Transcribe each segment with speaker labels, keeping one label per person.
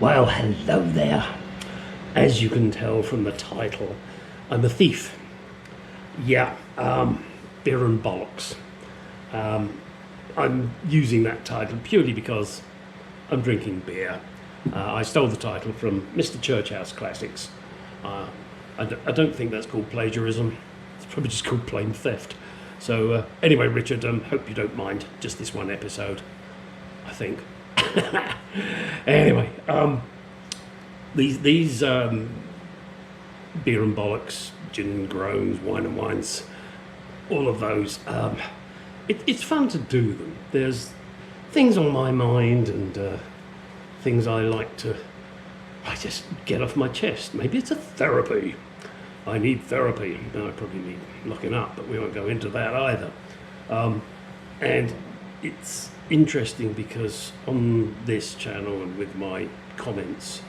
Speaker 1: Well, hello there. As you can tell from the title, I'm a thief. Yeah, beer and bollocks. I'm using that title purely because I'm drinking beer. I stole the title from Mr. Churchhouse Classics. I don't think that's called plagiarism. It's probably just called plain theft. So anyway, Richard, hope you don't mind just this one episode, I think. Anyway, these beer and bollocks, gin and groans, wine and wines, all of those. It's fun to do them. There's things on my mind and things I just get off my chest. Maybe it's a therapy. I need therapy. I probably need locking up, but we won't go into that either. And it's interesting because on this channel and with my comments,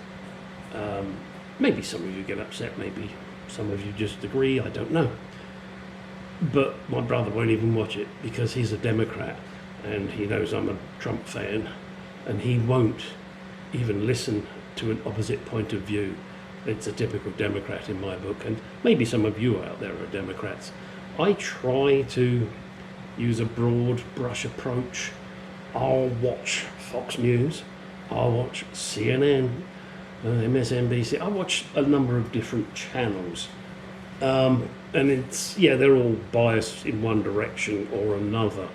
Speaker 1: maybe some of you get upset, maybe some of you just agree, I don't know. But my brother won't even watch it because he's a Democrat and he knows I'm a Trump fan, and he won't even listen to an opposite point of view. It's a typical Democrat in my book, and maybe some of you out there are Democrats. I try to use a broad brush approach. I'll watch Fox News, I'll watch CNN, MSNBC, I watch a number of different channels. And they're all biased in one direction or another,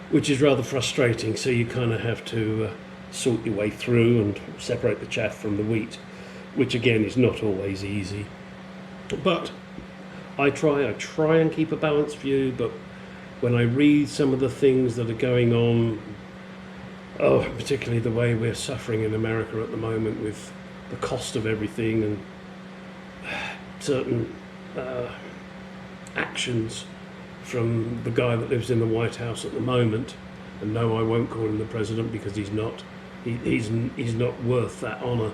Speaker 1: which is rather frustrating. So you kind of have to sort your way through and separate the chaff from the wheat, which again is not always easy. But I try and keep a balanced view, but when I read some of the things that are going on, particularly the way we're suffering in America at the moment with the cost of everything and certain actions from the guy that lives in the White House at the moment, and no, I won't call him the president because he's not. He's not worth that honour,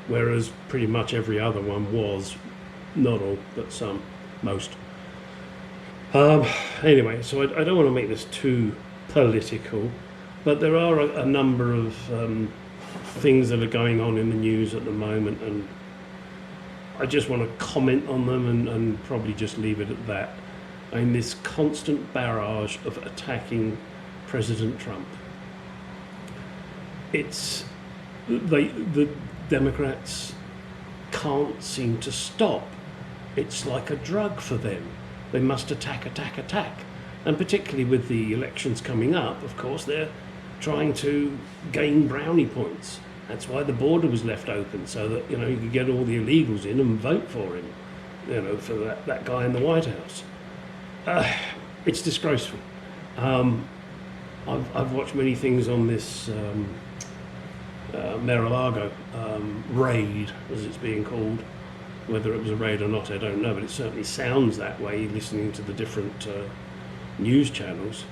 Speaker 1: whereas pretty much every other one was. Not all, but some, most. Anyway, so I don't want to make this too political, but there are a number of things that are going on in the news at the moment, and I just want to comment on them and probably just leave it at that. I mean, this constant barrage of attacking President Trump. The Democrats can't seem to stop. It's like a drug for them. They must attack. And particularly with the elections coming up, of course, they're trying to gain brownie points. That's why the border was left open, so that you could get all the illegals in and vote for him, for that guy in the White House. It's disgraceful. I've watched many things on this Mar-a-Lago raid, as it's being called. Whether it was a raid or not, I don't know, but it certainly sounds that way listening to the different news channels.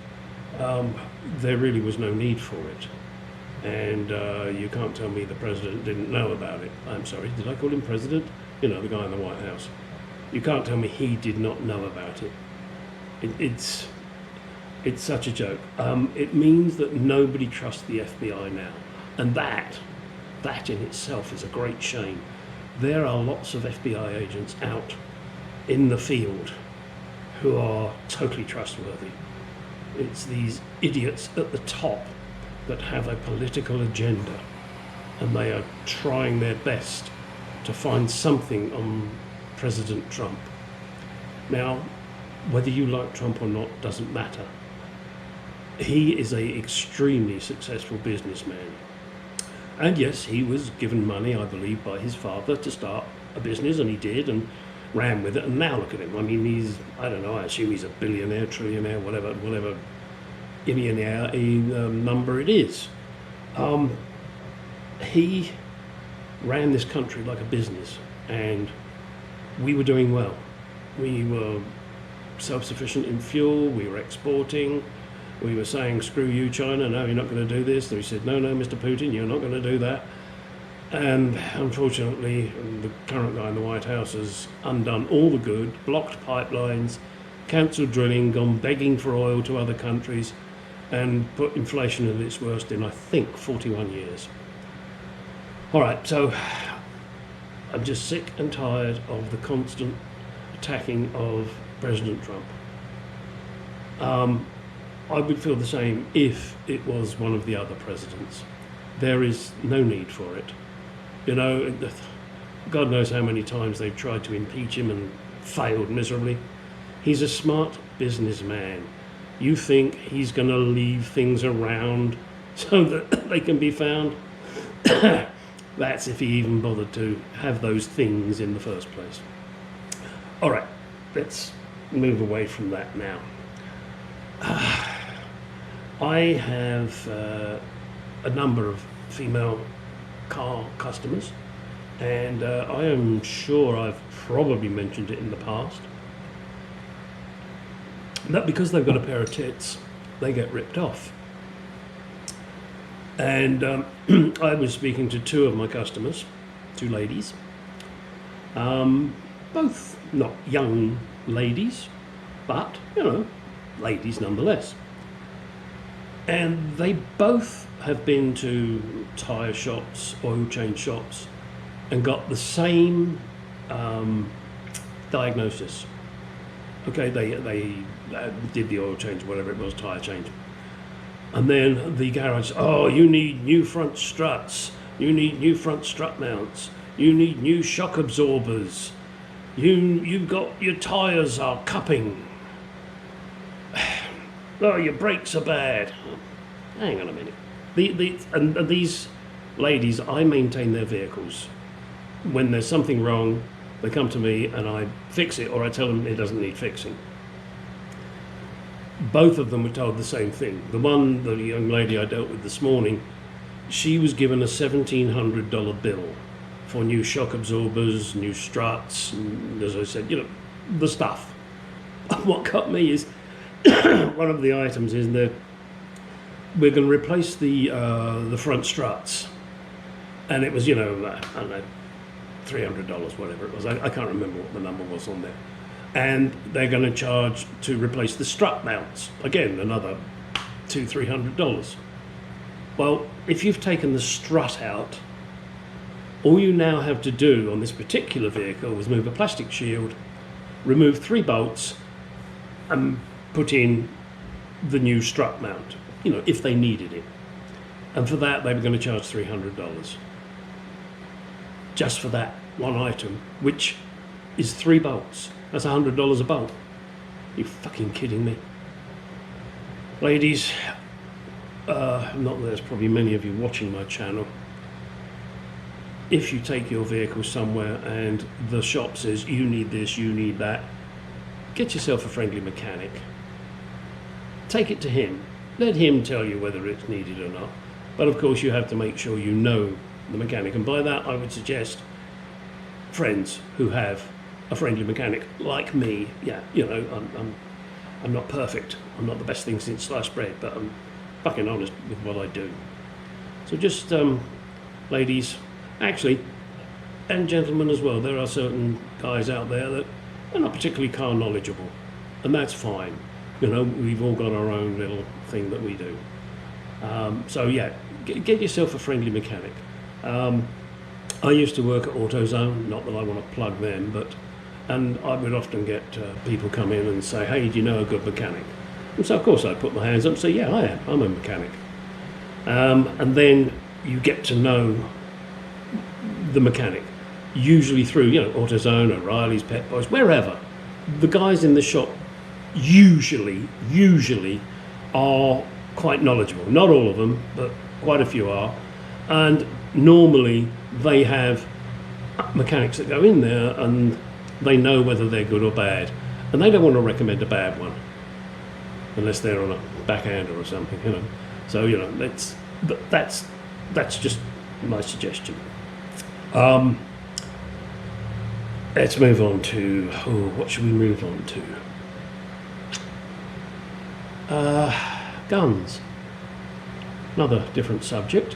Speaker 1: There really was no need for it. And you can't tell me the president didn't know about it. I'm sorry, did I call him president? The guy in the White House. You can't tell me he did not know about it. It's such a joke. It means that nobody trusts the FBI now. And that in itself is a great shame. There are lots of FBI agents out in the field who are totally trustworthy. It's these idiots at the top that have a political agenda, and they are trying their best to find something on President Trump. Now, whether you like Trump or not doesn't matter. He is an extremely successful businessman. And yes, he was given money, I believe, by his father to start a business, and he did, and ran with it. And now look at him. I mean, I assume he's a billionaire, trillionaire, whatever number it is. He ran this country like a business, and we were doing well. We were self-sufficient in fuel, we were exporting. We were saying, screw you, China, no, you're not going to do this. And we said, no, Mr. Putin, you're not going to do that. And unfortunately, the current guy in the White House has undone all the good, blocked pipelines, cancelled drilling, gone begging for oil to other countries, and put inflation at its worst in, I think, 41 years. All right, so I'm just sick and tired of the constant attacking of President Trump. I would feel the same if it was one of the other presidents. There is no need for it. You know, God knows how many times they've tried to impeach him and failed miserably. He's a smart businessman. You think he's going to leave things around so that they can be found? That's if he even bothered to have those things in the first place. All right, let's move away from that now. I have a number of female car customers, and I am sure I've probably mentioned it in the past, that because they've got a pair of tits, they get ripped off. And I was speaking to two of my customers, two ladies, both not young ladies, but, you know, ladies nonetheless. And they both have been to tyre shops, oil change shops, and got the same diagnosis. Okay, they did the oil change, whatever it was, tyre change. And then the garage, oh, you need new front struts, you need new front strut mounts, you need new shock absorbers, you've got, your tyres are cupping, oh, your brakes are bad. Hang on a minute. And these ladies, I maintain their vehicles. When there's something wrong, they come to me and I fix it, or I tell them it doesn't need fixing. Both of them were told the same thing. The young lady I dealt with this morning, she was given a $1,700 bill for new shock absorbers, new struts, and as I said, you know, the stuff. What got me is one of the items is that we're going to replace the front struts, and it was, you know, I don't know, $300, whatever it was. I can't remember what the number was on there. And they're going to charge to replace the strut mounts. Again, another $200-300. Well, if you've taken the strut out, all you now have to do on this particular vehicle is move a plastic shield, remove 3 bolts, and put in the new strut mount, you know, if they needed it. And for that, they were going to charge $300. Just for that one item, which is 3 bolts. That's $100 a bolt. You fucking kidding me? Ladies, not that there's probably many of you watching my channel. If you take your vehicle somewhere and the shop says you need this, you need that, get yourself a friendly mechanic. Take it to him. Let him tell you whether it's needed or not. But of course you have to make sure you know the mechanic. And by that I would suggest friends who have a friendly mechanic like me. Yeah, you know, I'm not perfect. I'm not the best thing since sliced bread, but I'm fucking honest with what I do. So just, ladies, actually, and gentlemen as well, there are certain guys out there that are not particularly car knowledgeable, and that's fine. You know, we've all got our own little thing that we do. So yeah, get yourself a friendly mechanic. I used to work at AutoZone, not that I want to plug them, and I would often get people come in and say, hey, do you know a good mechanic? And so of course I'd put my hands up and say, yeah, I'm a mechanic. And then you get to know the mechanic, usually through, you know, AutoZone, O'Reilly's, Pet Boys, wherever. The guys in the shop usually are quite knowledgeable. Not all of them, but quite a few are. And normally they have mechanics that go in there and they know whether they're good or bad. And they don't want to recommend a bad one unless they're on a backhander or something, you know. So, you know, that's just my suggestion. Let's move on to, what should we move on to? Guns. Another different subject.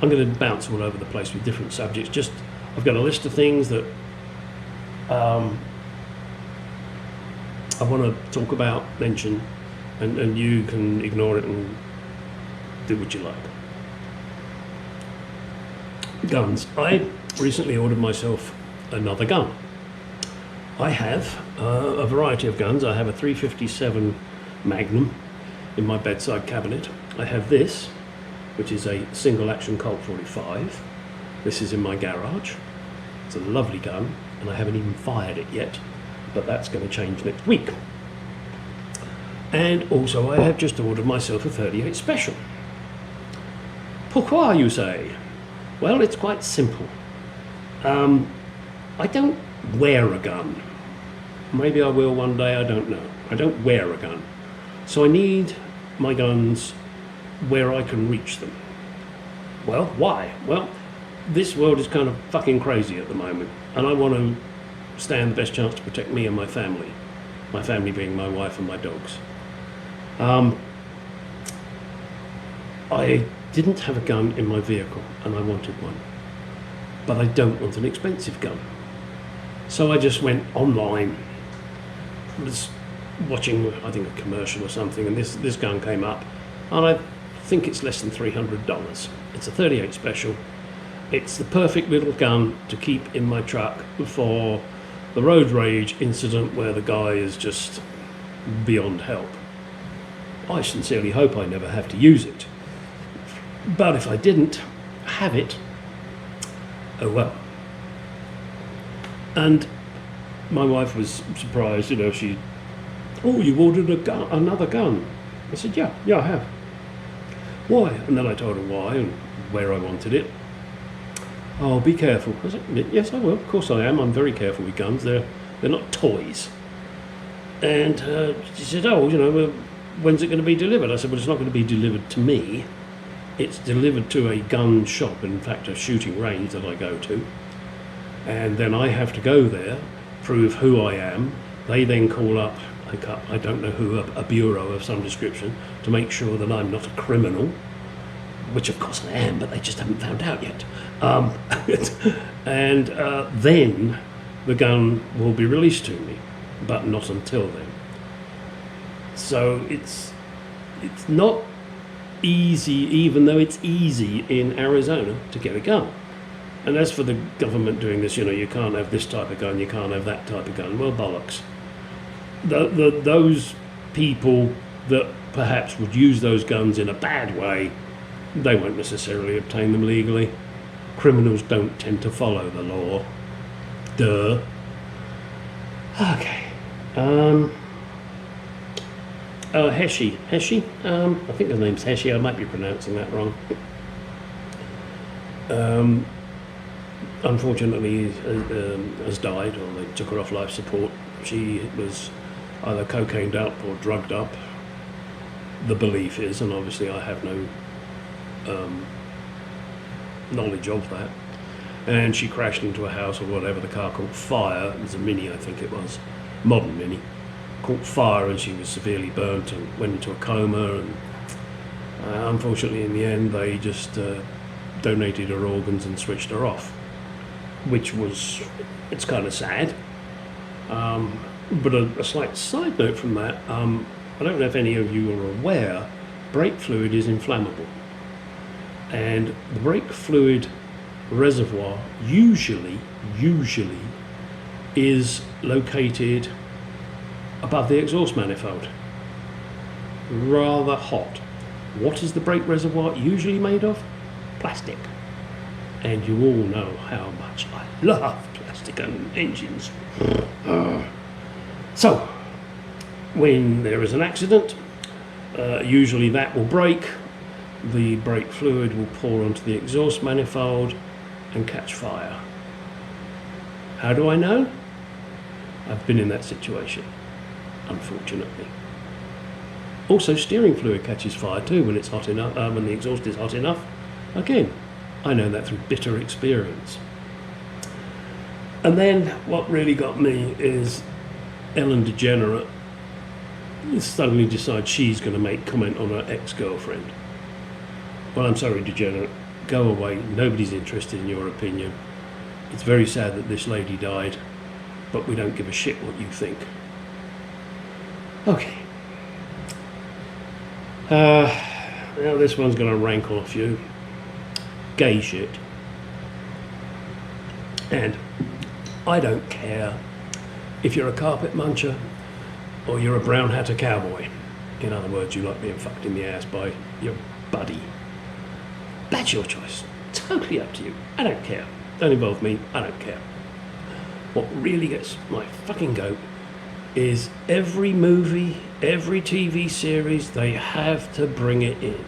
Speaker 1: I'm going to bounce all over the place with different subjects. I've got a list of things that I want to talk about, mention, and you can ignore it and do what you like. Guns. I recently ordered myself another gun. I have a variety of guns. I have a 357 Magnum in my bedside cabinet. I have this, which is a single action Colt 45. This is in my garage. It's a lovely gun, and I haven't even fired it yet, but that's going to change next week. And also I have just ordered myself a 38 Special. Pourquoi, you say? Well, it's quite simple. I don't wear a gun. Maybe I will one day, I don't know. I don't wear a gun. So I need my guns where I can reach them. Well, why? Well, this world is kind of fucking crazy at the moment, and I want to stand the best chance to protect me and my family. My family being my wife and my dogs. I didn't have a gun in my vehicle, and I wanted one. But I don't want an expensive gun. So I just went online, was watching, I think, a commercial or something, and this gun came up, and I think it's less than $300. It's a 38 Special. It's the perfect little gun to keep in my truck for the road rage incident where the guy is just beyond help. I sincerely hope I never have to use it. But if I didn't have it, oh well. And my wife was surprised, oh, you ordered another gun. I said, yeah, I have. Why? And then I told her why and where I wanted it. Oh, be careful. I said, yes, I will. Of course I am. I'm very careful with guns. They're not toys. And she said, oh, when's it going to be delivered? I said, well, it's not going to be delivered to me. It's delivered to a gun shop, in fact, a shooting range that I go to. And then I have to go there, prove who I am. They then call up, I don't know who, a bureau of some description, to make sure that I'm not a criminal, which of course I am, but they just haven't found out yet. And then the gun will be released to me, but not until then. So it's not easy, even though it's easy in Arizona to get a gun. And as for the government doing this, you can't have this type of gun, you can't have that type of gun. Well, bollocks. Those people that perhaps would use those guns in a bad way, they won't necessarily obtain them legally. Criminals don't tend to follow the law. Duh. Okay. Heshi. I think her name's Heshi. I might be pronouncing that wrong. Unfortunately, has died, or they took her off life support. She was either cocained up or drugged up. The belief is, and obviously I have no knowledge of that. And she crashed into a house or whatever. The car caught fire. It was a Mini, I think it was, modern Mini. Caught fire, and she was severely burnt and went into a coma. And unfortunately, in the end, they just donated her organs and switched her off, which was, it's kind of sad. But a slight side note from that, I don't know if any of you are aware, brake fluid is inflammable. And the brake fluid reservoir usually is located above the exhaust manifold. Rather hot. What is the brake reservoir usually made of? Plastic. And you all know how much I love plastic and engines. So, when there is an accident, usually that will break. The brake fluid will pour onto the exhaust manifold and catch fire. How do I know? I've been in that situation, unfortunately. Also, steering fluid catches fire too when it's hot enough, when the exhaust is hot enough. Again, I know that through bitter experience. And then what really got me is Ellen DeGenerate suddenly decides she's going to make comment on her ex-girlfriend. Well, I'm sorry, DeGenerate, go away. Nobody's interested in your opinion. It's very sad that this lady died, but we don't give a shit what you think. Okay. Now this one's going to rankle a few. Gay shit. And I don't care if you're a carpet muncher or you're a brown hatter cowboy. In other words, you like being fucked in the ass by your buddy. That's your choice. Totally up to you. I don't care. Don't involve me. I don't care. What really gets my fucking goat is every movie, every TV series, they have to bring it in.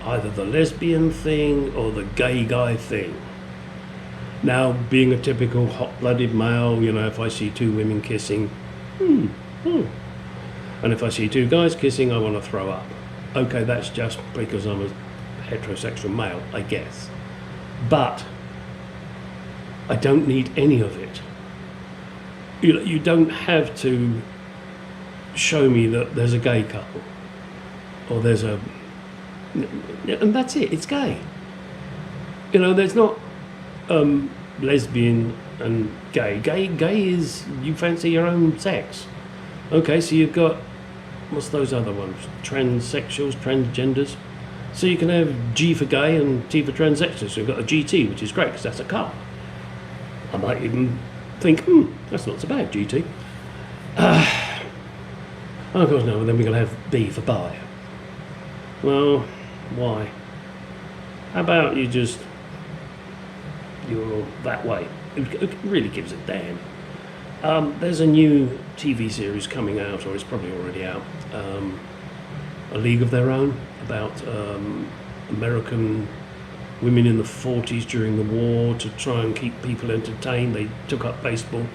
Speaker 1: Either the lesbian thing or the gay guy thing. Now, being a typical hot-blooded male, you know, if I see two women kissing, and if I see two guys kissing, I want to throw up. Okay, that's just because I'm a heterosexual male, I guess. But I don't need any of it. You don't have to show me that there's a gay couple or there's a... And that's it, it's gay. You know, there's not lesbian and gay. Gay is you fancy your own sex. Okay, so you've got, what's those other ones? Transsexuals, transgenders. So you can have G for gay and T for transsexuals. So you've got a GT, which is great because that's a car. I might even think, that's not so bad, GT. Oh, of course, no, then we're going to have B for bi. Well, why? How about you're that way? It really gives a damn. There's a new TV series coming out, or it's probably already out, A League of Their Own, about American women in the 40s during the war to try and keep people entertained. They took up baseball,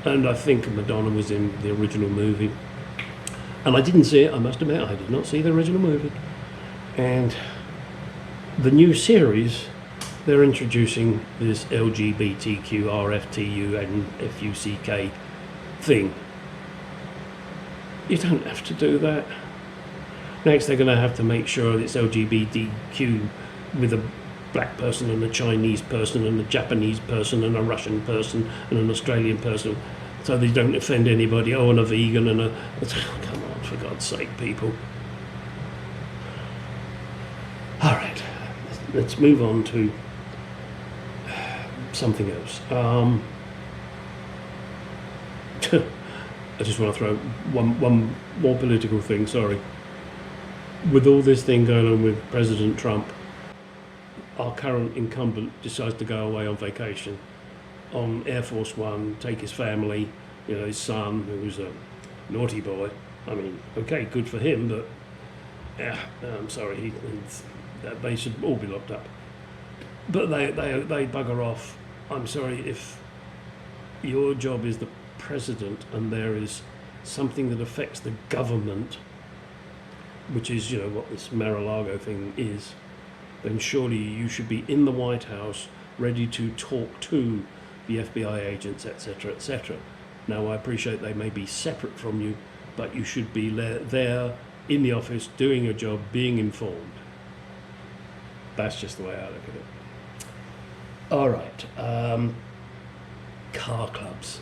Speaker 1: and I think Madonna was in the original movie. And I didn't see it, I must admit, I did not see the original movie. And the new series, they're introducing this LGBTQ, RFTU and FUCK thing. You don't have to do that. Next, they're going to have to make sure it's LGBTQ with a black person and a Chinese person and a Japanese person and a Russian person and an Australian person, so they don't offend anybody. Oh, and a vegan and a... Oh, come on, for God's sake, people. All right, let's move on to something else. I just want to throw one more political thing, sorry. With all this thing going on with President Trump, our current incumbent decides to go away on vacation on Air Force One, take his family, you know, his son, who's a naughty boy. I mean, okay, good for him, but yeah, I'm sorry, they should all be locked up. But they bugger off. I'm sorry, if your job is the president and there is something that affects the government, which is, you know, what this Mar-a-Lago thing is, then surely you should be in the White House ready to talk to the FBI agents, etc., etc. Now, I appreciate they may be separate from you, but you should be there in the office doing your job, being informed. That's just the way I look at it. All right, car clubs.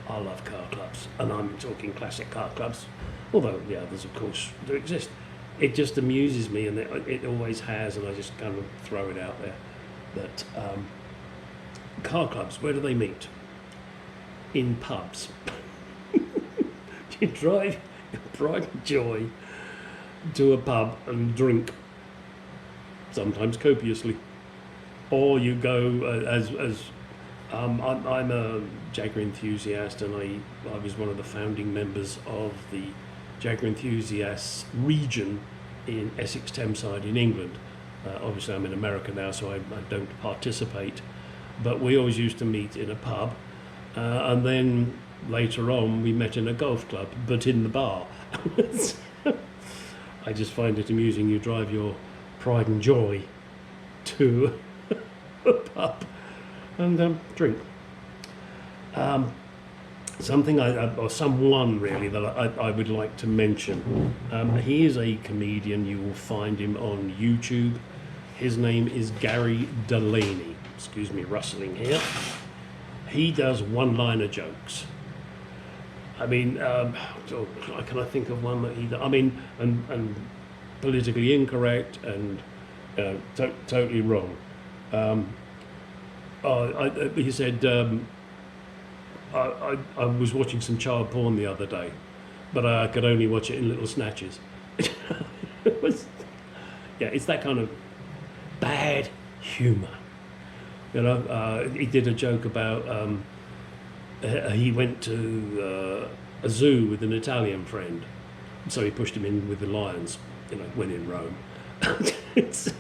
Speaker 1: I love car clubs, and I'm talking classic car clubs, although the others, of course, do exist. It just amuses me, and it always has, and I just kind of throw it out there, that car clubs, where do they meet? In pubs. You drive your pride and joy to a pub and drink, sometimes copiously. Or you go I'm a Jaguar enthusiast, and I was one of the founding members of the Jaguar enthusiasts region in Essex Thameside in England. Obviously I'm in America now, so I don't participate, but we always used to meet in a pub, and then later on we met in a golf club, but in the bar. I just find it amusing. You drive your pride and joy to a pub and drink. Something or someone really that I would like to mention. He is a comedian. You will find him on YouTube. His name is Gary Delaney. Excuse me, rustling here. He does one-liner jokes. I mean, can I think of one that he does? I mean, and politically incorrect and totally wrong. He said, I was watching some child porn the other day, but I could only watch it in little snatches. It was, yeah, it's that kind of bad humour. You know, he did a joke about he went to a zoo with an Italian friend, so he pushed him in with the lions, you know, when in Rome. It's,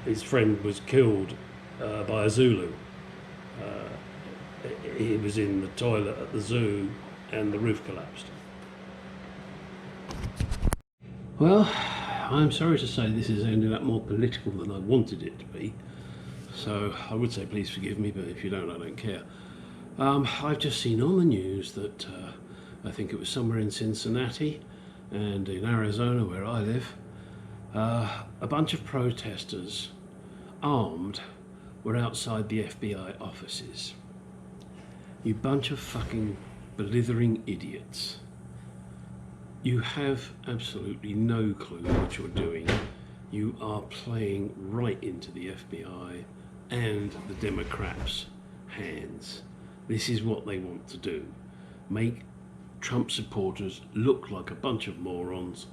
Speaker 1: his friend was killed by a Zulu. He was in the toilet at the zoo and the roof collapsed. Well, I'm sorry to say this has ended up more political than I wanted it to be. So I would say please forgive me, but if you don't, I don't care. I've just seen on the news that I think it was somewhere in Cincinnati and in Arizona where I live, a bunch of protesters, armed, were outside the FBI offices. You bunch of fucking blithering idiots. You have absolutely no clue what you're doing. You are playing right into the FBI and the democrats' hands. This is what they want to do. Make Trump supporters look like a bunch of morons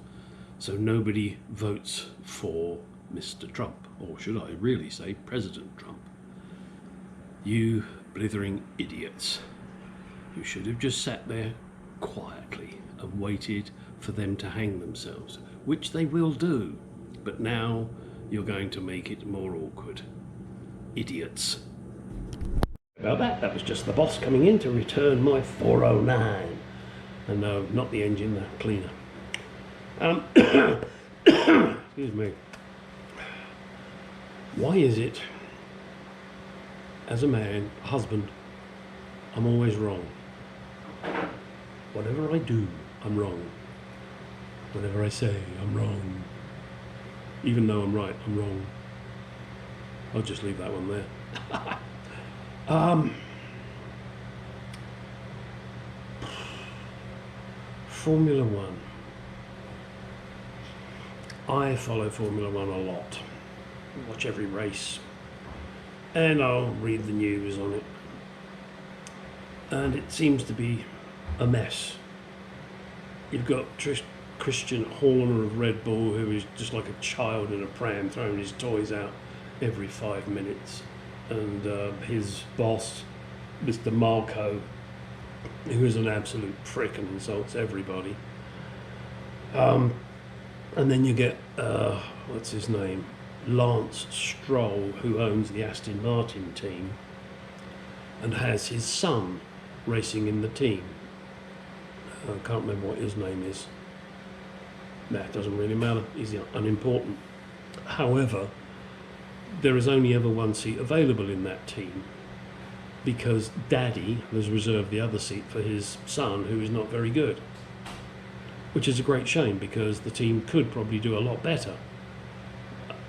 Speaker 1: so nobody votes for Mr. Trump, or should I really say President Trump. You blithering idiots. You should have just sat there quietly and waited for them to hang themselves, which they will do, but now you're going to make it more awkward. Idiots. About that was just the boss coming in to return my 409. And no, not the engine, the cleaner. Excuse me. Why is it, as a man, a husband, I'm always wrong? Whatever I do, I'm wrong. Whatever I say, I'm wrong. Even though I'm right, I'm wrong. I'll just leave that one there. Formula One. I follow Formula One a lot. Watch every race. And I'll read the news on it. And it seems to be a mess. You've got Christian Horner of Red Bull, who is just like a child in a pram throwing his toys out every 5 minutes. And his boss, Mr. Marco, who is an absolute prick and insults everybody. And then you get, what's his name? Lance Stroll, who owns the Aston Martin team and has his son racing in the team. I can't remember what his name is. That doesn't really matter, he's unimportant. However, there is only ever one seat available in that team because Daddy has reserved the other seat for his son, who is not very good. Which is a great shame because the team could probably do a lot better.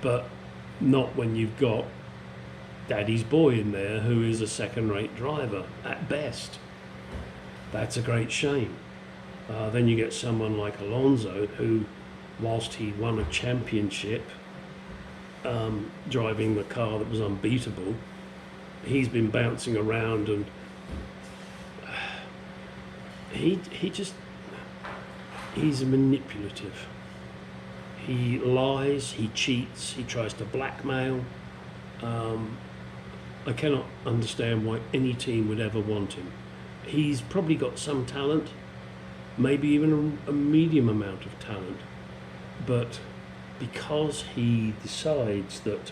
Speaker 1: But not when you've got Daddy's boy in there, who is a second-rate driver at best. That's a great shame. Then you get someone like Alonso, who, whilst he won a championship, driving the car that was unbeatable, he's been bouncing around and he's manipulative. He lies, he cheats, he tries to blackmail. I cannot understand why any team would ever want him. He's probably got some talent, maybe even a medium amount of talent, but because he decides that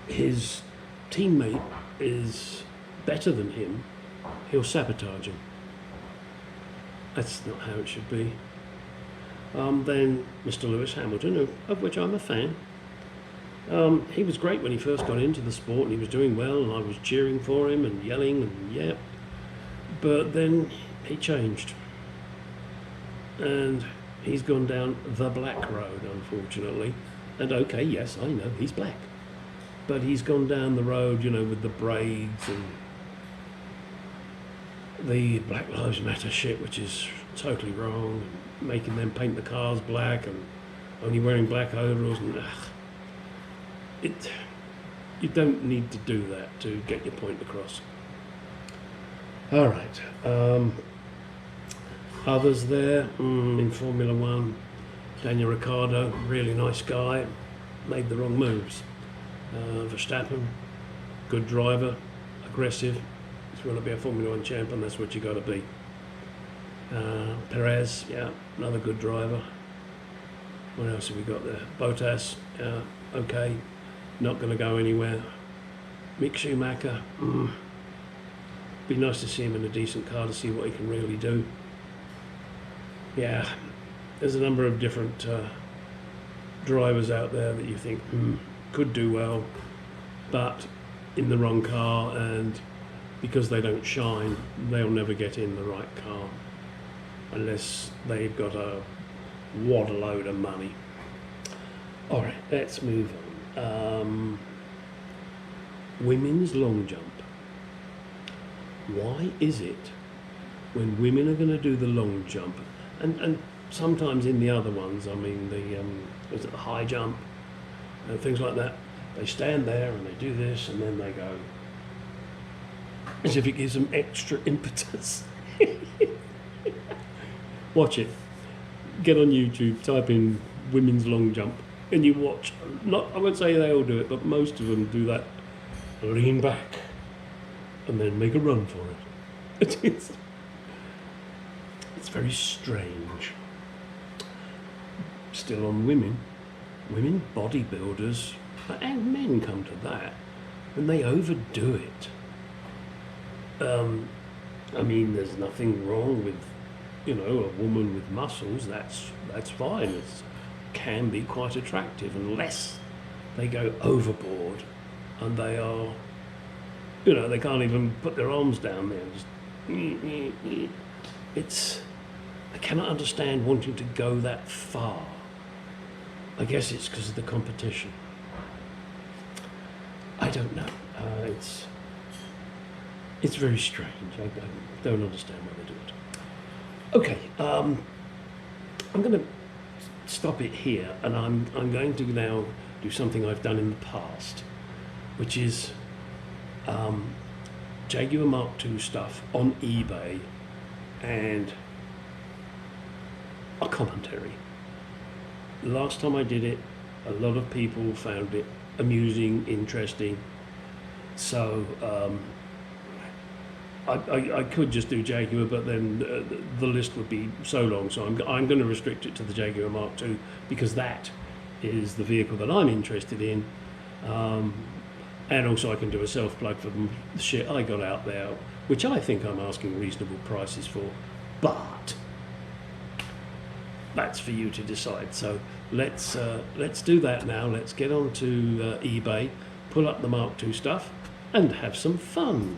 Speaker 1: his teammate is better than him, he'll sabotage him. That's not how it should be. Then Mr. Lewis Hamilton, of which I'm a fan, he was great when he first got into the sport and he was doing well and I was cheering for him and yelling and yeah, but then he changed and he's gone down the black road, unfortunately. And okay, yes, I know he's black, but he's gone down the road, you know, with the braids and the Black Lives Matter shit, which is totally wrong, and making them paint the cars black and only wearing black overalls and you don't need to do that to get your point across. All right. Others there in Formula One, Daniel Ricciardo, really nice guy, made the wrong moves. Verstappen, good driver, aggressive. If you want to be a Formula One champion, that's what you got to be. Perez, yeah, another good driver. What else have we got there? Bottas, okay, not going to go anywhere. Mick Schumacher, be nice to see him in a decent car to see what he can really do. Yeah, there's a number of different drivers out there that you think could do well, but in the wrong car, and because they don't shine, they'll never get in the right car unless they've got a wad load of money. All right, let's move on. Women's long jump. Why is it when women are going to do the long jump, and sometimes in the other ones, I mean the high jump and things like that, they stand there and they do this and then they go as if it gives them extra impetus. Watch it. Get on YouTube, type in women's long jump, and you watch. I won't say they all do it, but most of them do that. Lean back and then make a run for it. It's very strange. Still on women bodybuilders, and men come to that, when they overdo it. I mean, there's nothing wrong with, a woman with muscles. That's fine. It can be quite attractive, unless they go overboard and they are, they can't even put their arms down there. I cannot understand wanting to go that far. I guess it's because of the competition. I don't know. It's very strange. I don't understand why they do it. Okay, I'm going to stop it here, and I'm going to now do something I've done in the past, which is Jaguar Mark II stuff on eBay and a commentary. Last time I did it, a lot of people found it amusing, interesting. So I could just do Jaguar, but then the list would be so long. So I'm going to restrict it to the Jaguar Mark II, because that is the vehicle that I'm interested in. And also I can do a self-plug for the shit I got out there, which I think I'm asking reasonable prices for. But that's for you to decide. So let's do that now. Let's get on to eBay, pull up the Mark II stuff, and have some fun.